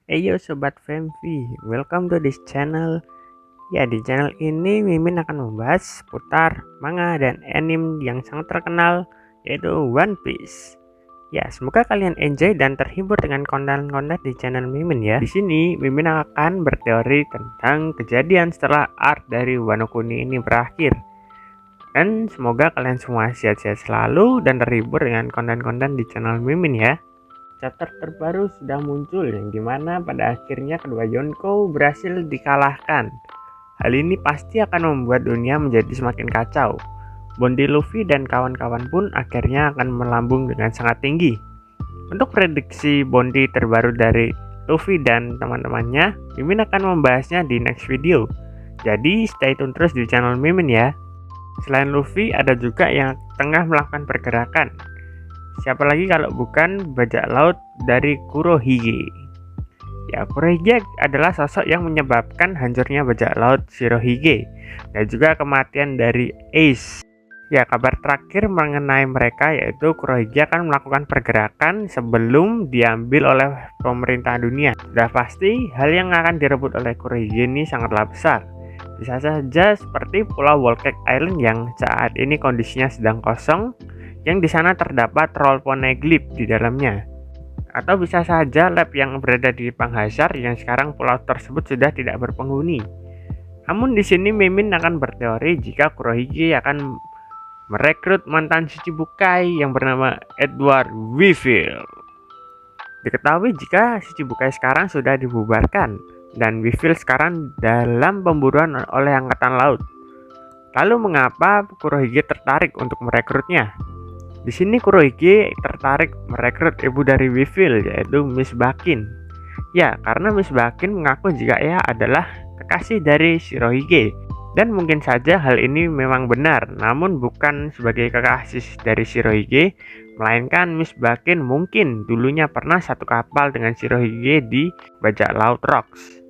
Hey yo Sobat Femfi, welcome to this channel. Ya, di channel ini Mimin akan membahas seputar manga dan anime yang sangat terkenal, yaitu One Piece. Ya, semoga kalian enjoy dan terhibur dengan konten-konten di channel Mimin ya. Di sini Mimin akan berteori tentang kejadian setelah arc dari Wano Kuni ini berakhir. Dan semoga kalian semua sehat-sehat selalu dan terhibur dengan konten-konten di channel Mimin ya. Chapter terbaru sudah muncul yang dimana pada akhirnya kedua Yonko berhasil dikalahkan. Hal ini pasti akan membuat dunia menjadi semakin kacau. Bounty Luffy dan kawan-kawan pun akhirnya akan melambung dengan sangat tinggi. Untuk prediksi bounty terbaru dari Luffy dan teman-temannya, Mimin akan membahasnya di next video. Jadi stay tune terus di channel Mimin ya. Selain Luffy, ada juga yang tengah melakukan pergerakan. Siapa lagi kalau bukan bajak laut dari Kurohige. Ya, Kurohige adalah sosok yang menyebabkan hancurnya bajak laut Shirohige dan juga kematian dari Ace. Ya, kabar terakhir mengenai mereka yaitu Kurohige akan melakukan pergerakan sebelum diambil oleh pemerintah dunia. Sudah pasti hal yang akan direbut oleh Kurohige ini sangatlah besar. Bisa saja seperti Pulau Whole Cake Island yang saat ini kondisinya sedang kosong, yang di sana terdapat roll poneglyph di dalamnya. Atau bisa saja lab yang berada di Panghazar yang sekarang pulau tersebut sudah tidak berpenghuni. Namun di sini Mimin akan berteori jika Kurohige akan merekrut mantan Shichibukai yang bernama Edward Weevil. Diketahui jika Shichibukai sekarang sudah dibubarkan dan Weevil sekarang dalam pemburuan oleh Angkatan Laut. Lalu mengapa Kurohige tertarik untuk merekrutnya? Di sini Kurohige tertarik merekrut ibu dari Weevil yaitu Miss Bakin. Ya, karena Miss Bakin mengaku jika ia adalah kekasih dari Shirohige. Dan mungkin saja hal ini memang benar, namun bukan sebagai kekasih dari Shirohige, melainkan Miss Bakin mungkin dulunya pernah satu kapal dengan Shirohige di bajak laut Rocks.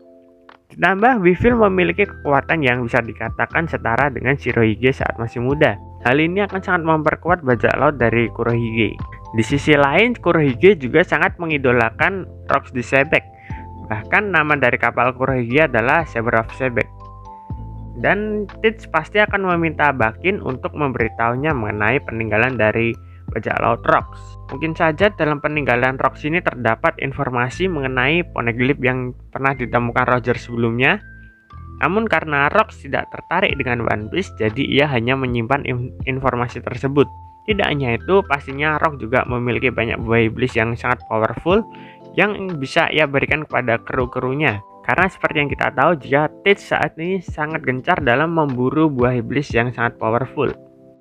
Ditambah Weevil memiliki kekuatan yang bisa dikatakan setara dengan Shirohige saat masih muda. Hal ini akan sangat memperkuat bajak laut dari Kurohige. Di sisi lain, Kurohige juga sangat mengidolakan Rocks di Sebek. Bahkan nama dari kapal Kurohige adalah Saber of Sebek. Dan Teach pasti akan meminta Bakin untuk memberitahunya mengenai peninggalan dari bajak laut Rocks. Mungkin saja dalam peninggalan Rocks ini terdapat informasi mengenai poneglyph yang pernah ditemukan Roger sebelumnya. Namun karena Rocks tidak tertarik dengan One Piece, jadi ia hanya menyimpan informasi tersebut. Tidak hanya itu, pastinya Rocks juga memiliki banyak buah iblis yang sangat powerful yang bisa ia berikan kepada kru-krunya. Karena seperti yang kita tahu, jika Teach saat ini sangat gencar dalam memburu buah iblis yang sangat powerful.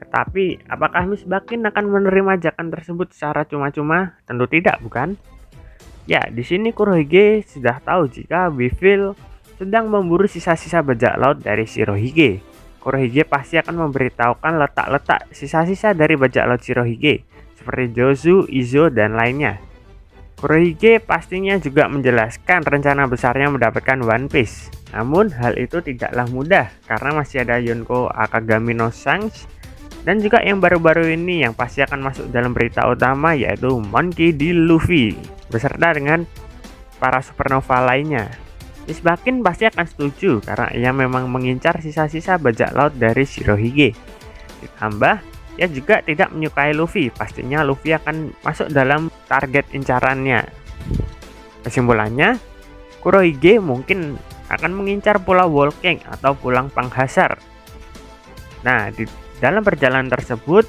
Tetapi, apakah Miss Bakin akan menerima ajakan tersebut secara cuma-cuma? Tentu tidak, bukan? Ya, di sini Kurohige sudah tahu jika Weevil sedang memburu sisa-sisa bajak laut dari Shirohige. Kurohige pasti akan memberitahukan letak-letak sisa-sisa dari bajak laut Shirohige, seperti Jozu, Izo, dan lainnya. Kurohige pastinya juga menjelaskan rencana besarnya mendapatkan One Piece. Namun hal itu tidaklah mudah karena masih ada Yonko Akagami no Shanks dan juga yang baru-baru ini yang pasti akan masuk dalam berita utama yaitu Monkey D. Luffy beserta dengan para supernova lainnya. Miss Bakin pasti akan setuju karena ia memang mengincar sisa-sisa bajak laut dari Shirohige. Ditambah, ia juga tidak menyukai Luffy. Pastinya Luffy akan masuk dalam target incarannya. Kesimpulannya, Kurohige mungkin akan mengincar Pulau Whole Cake atau Pulau Panghazar. Nah, di dalam perjalanan tersebut,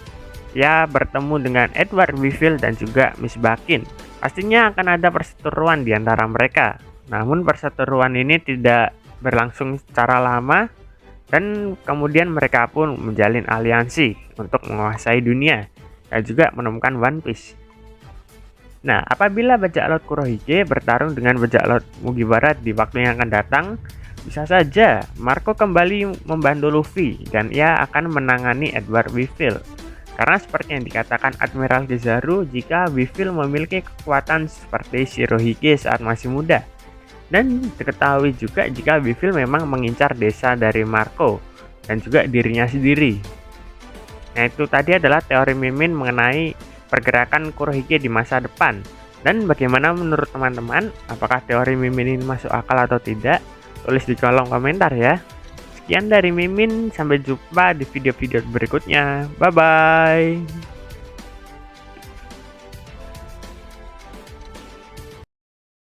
ia bertemu dengan Edward Weevil dan juga Miss Bakin. Pastinya akan ada perseteruan di antara mereka. Namun perseteruan ini tidak berlangsung secara lama dan kemudian mereka pun menjalin aliansi untuk menguasai dunia dan juga menemukan One Piece. Nah, apabila bajak laut Kurohige bertarung dengan bajak laut Mugiwara di waktu yang akan datang, bisa saja Marco kembali membantu Luffy dan ia akan menangani Edward Weevil. Karena seperti yang dikatakan Admiral Kizaru, jika Weevil memiliki kekuatan seperti Shirohige saat masih muda. Dan diketahui juga jika Weevil memang mengincar desa dari Marco dan juga dirinya sendiri. Nah, itu tadi adalah teori Mimin mengenai pergerakan Kurohige di masa depan. Dan bagaimana menurut teman-teman? Apakah teori Mimin ini masuk akal atau tidak? Tulis di kolom komentar ya. Sekian dari Mimin, sampai jumpa di video-video berikutnya. Bye-bye.